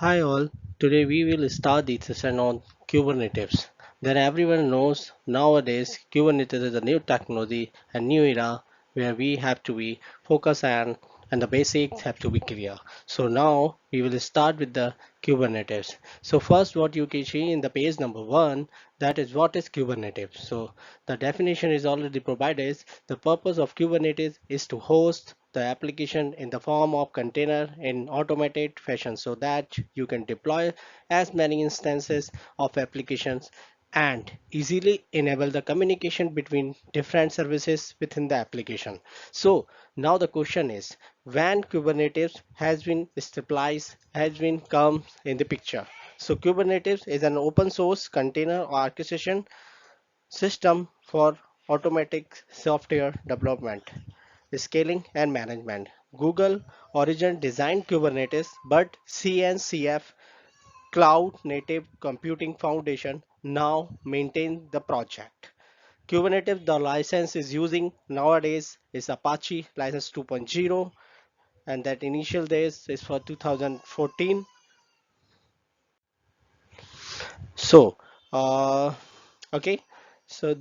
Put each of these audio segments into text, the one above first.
Hi all, today we will start the session on Kubernetes. That everyone knows nowadays Kubernetes is a new technology, a new era where we have to be focused and the basics have to be clear. So now we will start with the Kubernetes. So first what you can see in the page number 1, that is what is Kubernetes. So the definition is already provided. The purpose of Kubernetes is to host the application in the form of container in automated fashion so that you can deploy as many instances of applications and easily enable the communication between different services within the application. So now the question is, when Kubernetes has been stabilized, has been come in the picture. So Kubernetes is an open source container orchestration system for automatic software development, scaling and management. Google Origin designed Kubernetes, but CNCF Cloud Native Computing Foundation now maintain the project. Kubernetes, the license is using nowadays is Apache license 2.0, and that initial days is for 2014. So, uh, okay, so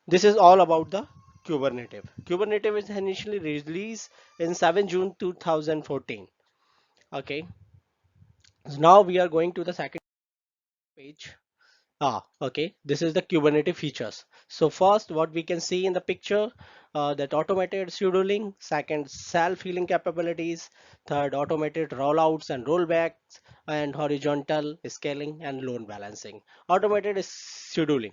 this is all about the Kubernetes. Kubernetes was initially released in 7 June 2014. Okay, so now we are going to the second page. Okay, this is the Kubernetes features. So first, what we can see in the picture, that automated scheduling, second, self-healing capabilities, third, automated rollouts and rollbacks, and horizontal scaling and load balancing. Automated scheduling.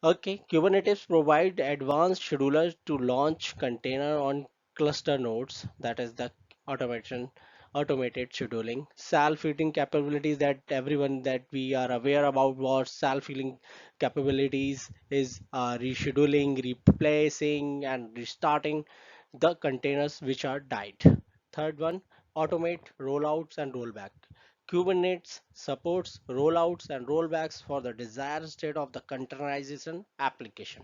Okay, Kubernetes provide advanced schedulers to launch container on cluster nodes. That is the automation, automated scheduling, self-healing capabilities that everyone that we are aware about what self-healing capabilities is rescheduling, replacing, and restarting the containers which are died. Third one, automate rollouts and rollback. Kubernetes supports rollouts and rollbacks for the desired state of the containerization application.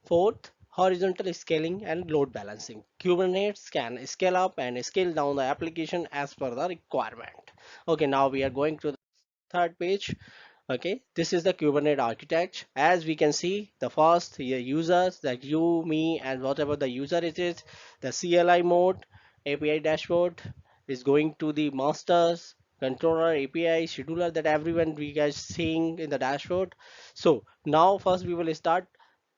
Fourth, horizontal scaling and load balancing. Kubernetes can scale up and scale down the application as per the requirement. Okay, now we are going to the third page. Okay, this is the Kubernetes architect. As we can see, the first users that you, me, and whatever the user it is, the CLI mode, API dashboard is going to the masters, controller, API, scheduler that everyone we guys seeing in the dashboard. So now first we will start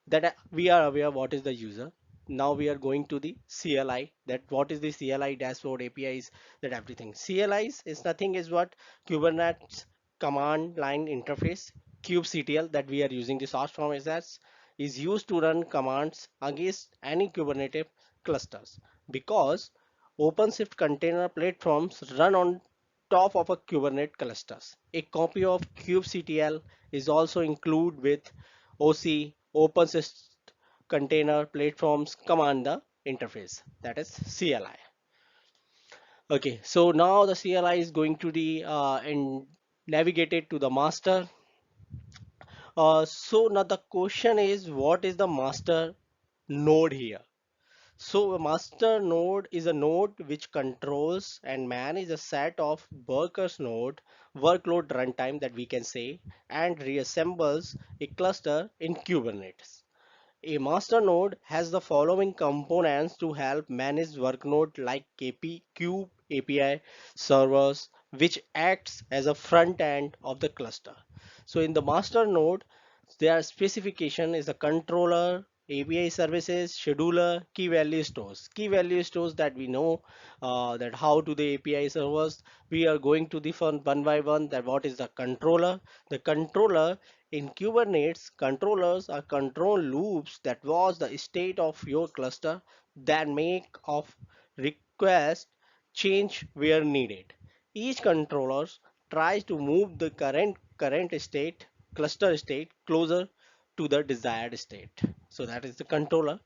that we are aware what is the user. Now we are going to the CLI, that what is the CLI dashboard, APIs, that everything. CLIs is nothing is what Kubernetes command line interface, kubectl, that we are using the source form is that is used to run commands against any Kubernetes clusters, because OpenShift container platforms run on top of a Kubernetes clusters. A copy of kubectl is also included with OC, OpenShift container platforms command the interface, that is CLI. Okay, so now the CLI is going to the and navigated to the master. So now the question is, what is the master node here? So a master node is a node which controls and manages a set of workers node, workload runtime that we can say, and reassembles a cluster in Kubernetes. A master node has the following components to help manage workload like KP, Kube API servers, which acts as a front end of the cluster. So in the master node, their specification is a controller, API services, scheduler, key value stores. Key value stores that we know, that how to the API servers. We are going to the one by one, that what is the controller. The controller in Kubernetes, controllers are control loops that was the state of your cluster that make of request change where needed. Each controller tries to move the current state, cluster state, closer to the desired state. So that is the controller.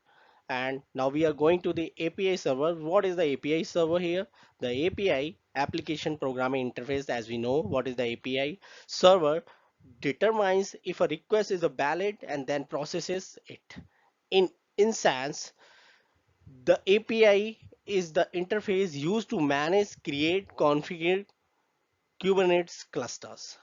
And now we are going to the API server. What is the API server here? The API, application programming interface, as we know what is the API server, determines if a request is a valid and then processes it. In instance, the API is the interface used to manage, create, configure Kubernetes clusters.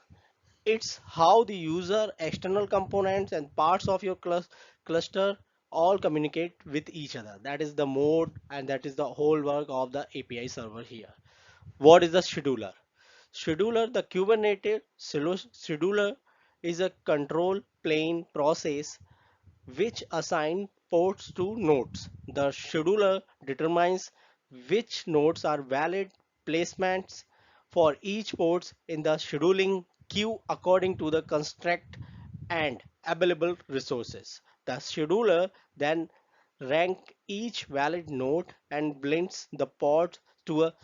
It's how the user, external components, and parts of your cluster all communicate with each other. That is the mode, and that is the whole work of the API server here. What is the scheduler? Scheduler, the Kubernetes scheduler is a control plane process which assign ports to nodes. The scheduler determines which nodes are valid placements for each ports in the scheduling queue according to the construct and available resources. The scheduler then rank each valid node and blinds the port to a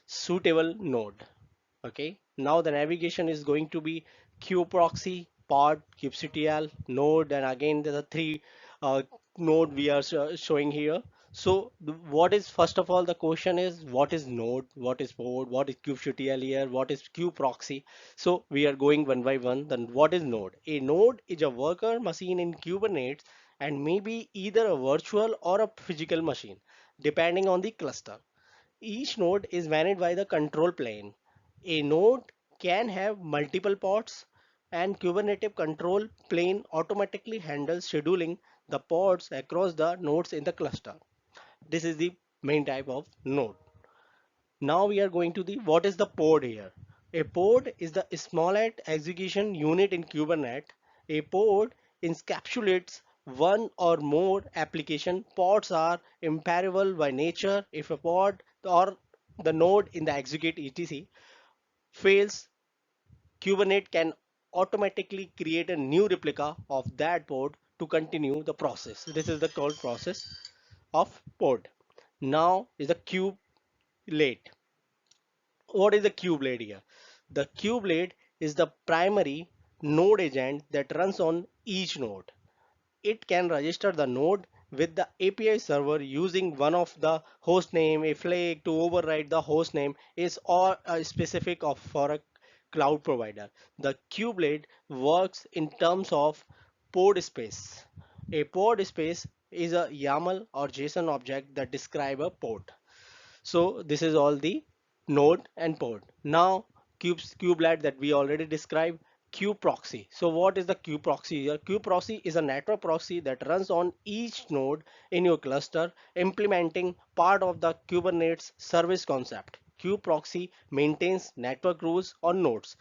suitable node. Okay, now the navigation is going to be kubeproxy, pod, kubectl, node, and again there are three uh, node we are showing here. So what is, first of all, the question is what is node, what is pod, what is kubectl here, what is kubeproxy? So we are going one by one. Then what is node? A node is a worker machine in Kubernetes and may be either a virtual or a physical machine depending on the cluster. Each node is managed by the control plane. A node can have multiple pods, and Kubernetes control plane automatically handles scheduling the pods across the nodes in the cluster. This is the main type of node. Now we are going to the what is the pod here. A pod is the smallest execution unit in Kubernetes. A pod encapsulates one or more application. Pods are imperishable by nature. If a pod or the node in the execute etc fails, Kubernetes can automatically create a new replica of that pod to continue the process. This is the called process of pod. Now is the kubelet. What is the kubelet here? The kubelet is the primary node agent that runs on each node. It can register the node with the API server using one of the host name. A flag to override the host name is all specific of for a cloud provider. The kubelet works in terms of pod space. A pod space is a YAML or JSON object that describe a pod. So this is all the node and pod. Now kubelet that we already described, kubeproxy. So what is the kubeproxy here? Kubeproxy is a network proxy that runs on each node in your cluster, implementing part of the Kubernetes service concept. Kubeproxy maintains network rules on nodes.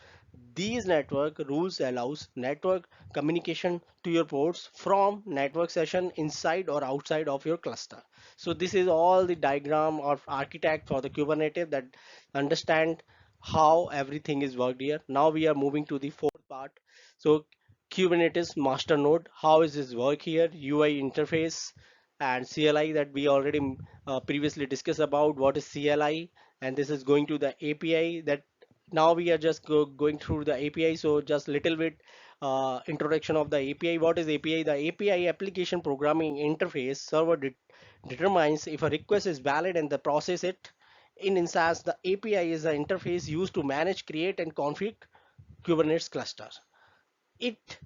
These network rules allows network communication to your ports from network session inside or outside of your cluster. So this is all the diagram or architect for the Kubernetes that understand how everything is worked here. Now we are moving to the fourth part. So Kubernetes master node, how is this work here? UI interface and CLI that we already previously discussed about. What is CLI? And this is going to the API that now we are just going through the API. So just little bit introduction of the API. What is API? The API application programming interface server determines if a request is valid and the process it. In instance, the API is the interface used to manage, create, and configure Kubernetes clusters. It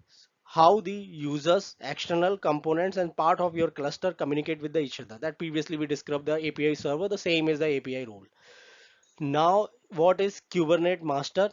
how the users, external components, and part of your cluster communicate with each other. That previously we described the API server. The same is the API rule. Now, what is Kubernetes master?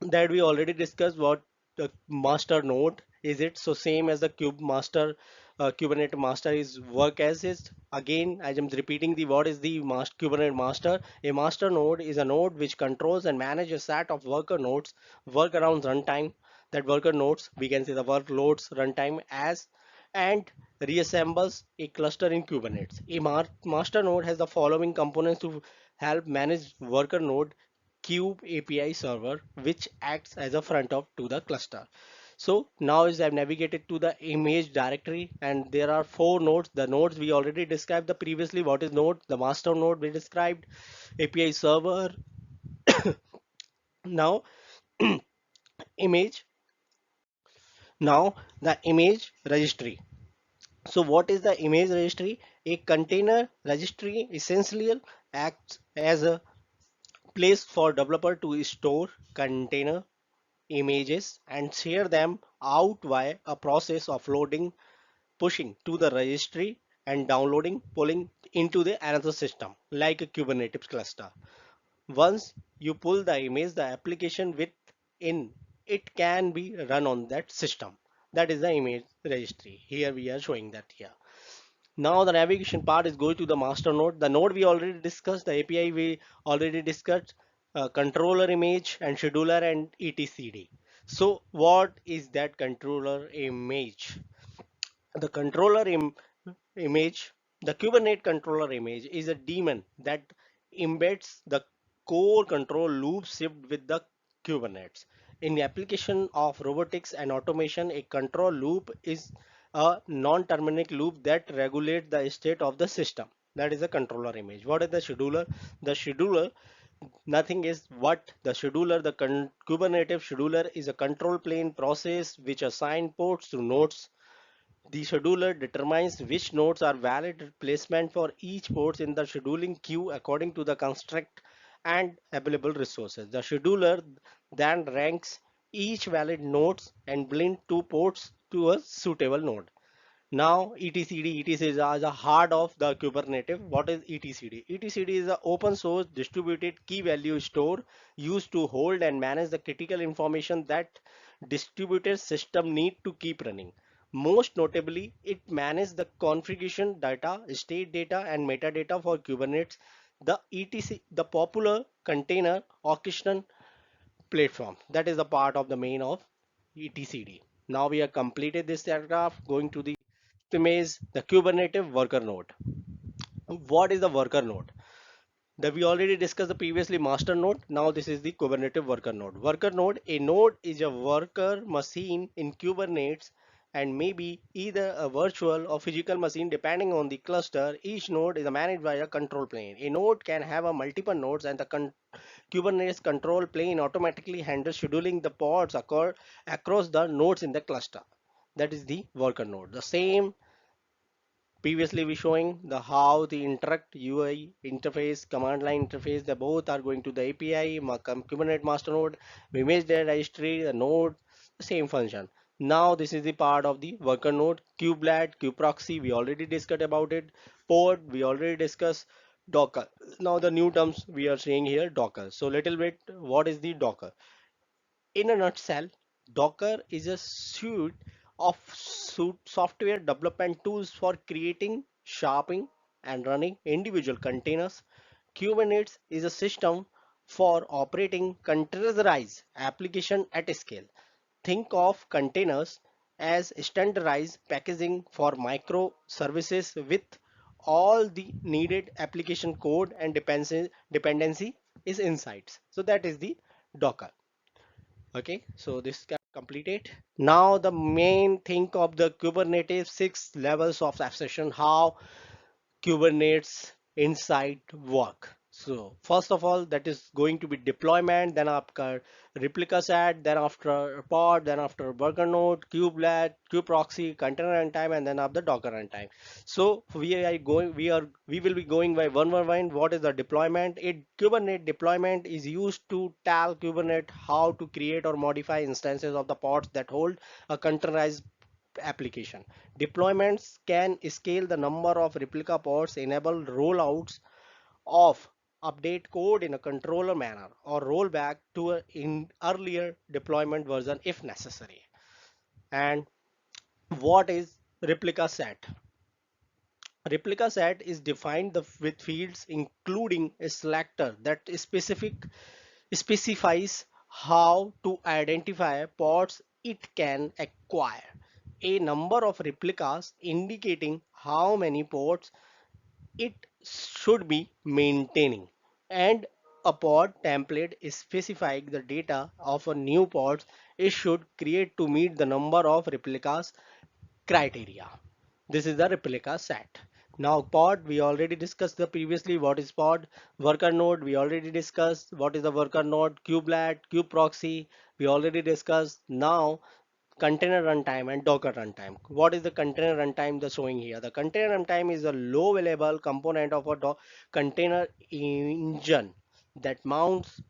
That we already discussed what the master node is it. So same as the kube master, Kubernetes master is work as is. Again, I am repeating the what is the master, Kubernetes master. A master node is a node which controls and manages a set of worker nodes, work around runtime. That worker nodes, we can say the workloads runtime as and reassembles a cluster in Kubernetes. A master node has the following components to help manage worker node: Kube API server, which acts as a front end to the cluster. So now is I've navigated to the image directory and there are four nodes. The nodes we already described the previously. What is node? The master node we described, API server. Now image. Now the image registry. So what is the image registry? A container registry essentially acts as a place for developer to store container images and share them out via a process of loading, pushing to the registry and downloading, pulling into the another system like a Kubernetes cluster. Once you pull the image, the application within it can be run on that system. That is the image registry. Here we are showing that here. Now the navigation part is going to the master node. The node we already discussed, the API we already discussed, controller image and scheduler and etcd. So what is that controller image? The image, the Kubernetes controller image is a daemon that embeds the core control loop shipped with the Kubernetes. In the application of robotics and automation, a control loop is a non-terminate loop that regulates the state of the system. That is a controller image. What is the scheduler? The scheduler, nothing is what the scheduler, the Kubernetes scheduler is a control plane process which assign ports to nodes. The scheduler determines which nodes are valid placement for each port in the scheduling queue according to the construct and available resources. The scheduler then ranks each valid nodes and blind two ports to a suitable node. Now etcd, etcd is a heart of the Kubernetes. What is etcd? Etcd is an open source distributed key value store used to hold and manage the critical information that distributed system need to keep running. Most notably, it manages the configuration data, state data, and metadata for Kubernetes. The etc, the popular container orchestration platform, that is the part of the main of etcd. Now we have completed this paragraph. Going to the image, the Kubernetes worker node. What is the worker node? That we already discussed the previously master node. Now this is the Kubernetes worker node. Worker node, a node is a worker machine in Kubernetes and maybe either a virtual or physical machine depending on the cluster. Each node is managed by a control plane. A node can have a multiple nodes and the Kubernetes control plane automatically handles scheduling the pods across the nodes in the cluster. That is the worker node. The same previously we showing the how the interact UI interface, command line interface, they both are going to the API, Kubernetes master node, we image their registry, the node, the same function. Now this is the part of the worker node, kubelet, kubeproxy, we already discussed about it, pod, we already discussed, Docker. Now the new terms we are seeing here, Docker. So little bit, what is the Docker? In a nutshell, Docker is a suite of software development tools for creating, shaping, and running individual containers. Kubernetes is a system for operating containerized application at scale. Think of containers as standardized packaging for microservices with all the needed application code and dependency is insights. So that is the Docker. Okay, so this can complete it. Now the main thing of the Kubernetes 6 levels of abstraction, how Kubernetes inside work. So first of all, that is going to be deployment, then after replica set, then after pod, then after worker node, kubelet, kubeproxy, container runtime, and then after Docker runtime. So we will be going by one by one. What is the deployment? It Kubernetes deployment is used to tell Kubernetes how to create or modify instances of the pods that hold a containerized application. Deployments can scale the number of replica pods, enable rollouts of update code in a controller manner, or roll back to an in earlier deployment version if necessary. And what is replica set? Replica set is defined with fields including a selector that specifies how to identify pods it can acquire, a number of replicas indicating how many pods it should be maintaining, and a pod template is specifying the data of a new pod it should create to meet the number of replicas criteria. This is the replica set. Now pod, we already discussed the previously what is pod. Worker node, we already discussed what is the worker node. Kubelet, kube proxy, we already discussed. Now container runtime and Docker runtime. What is the container runtime the showing here? The container runtime is a low level component of a container engine that mounts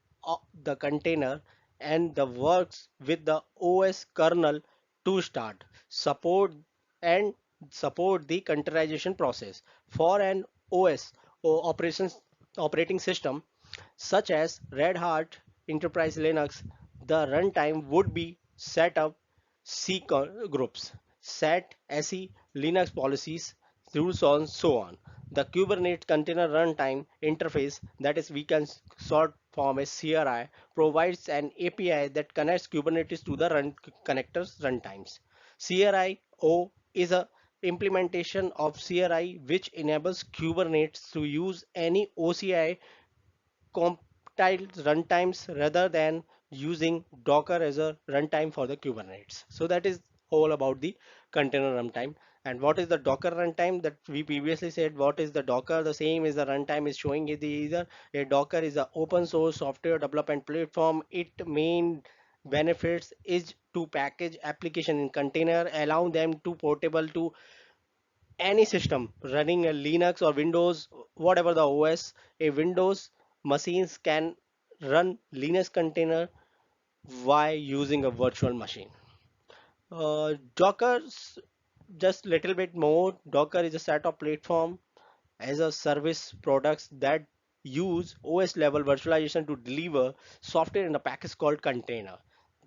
the container and the works with the OS kernel to start, support and support the containerization process. For an OS or operating system, such as Red Hat Enterprise Linux. The runtime would be set up groups, set SE Linux policies, rules on so on. The Kubernetes container runtime interface, that is we can sort form as CRI, provides an API that connects Kubernetes to the connectors runtimes. CRI-O is a implementation of CRI which enables Kubernetes to use any OCI compiled runtimes rather than using Docker as a runtime for the Kubernetes. So that is all about the container runtime. And what is the Docker runtime that we previously said? What is the Docker? The same is the runtime is showing it either a Docker is an open source software development platform. It main benefits is to package application in container, allow them to portable to any system running a Linux or Windows, whatever the OS, a Windows machines can run Linux container while using a virtual machine. Docker's just little bit more. Docker is a set of platform as a service products that use OS level virtualization to deliver software in a package called container.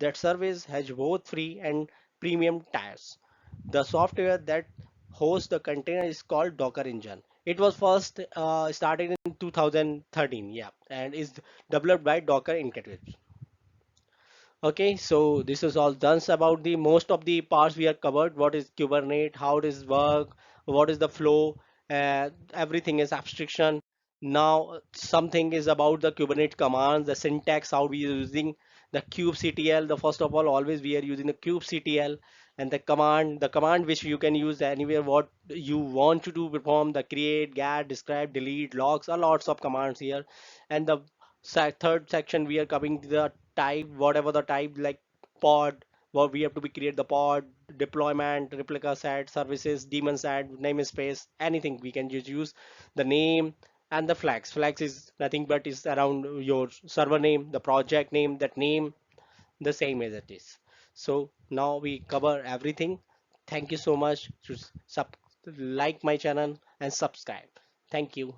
That service has both free and premium tiers. The software that hosts the container is called Docker Engine. It was first started in 2013, yeah, and is developed by Docker Initiative. Okay, so this is all done about the most of the parts we have covered. What is Kubernetes, how does it work, what is the flow, everything is abstraction. Now something is about the Kubernetes commands, the syntax, how we are using the kubectl. The first of all, always we are using the kubectl and the command which you can use anywhere what you want to do perform the create, get, describe, delete, logs, a lots of commands here. And the third section we are covering the type, whatever the type like pod, what we have to be create the pod, deployment, replica set, services, daemon set, namespace, anything we can just use the name and the flags. Flags is nothing but is around your server name, the project name, that name the same as it is. So now we cover everything. Thank you so much to like my channel and subscribe. Thank you.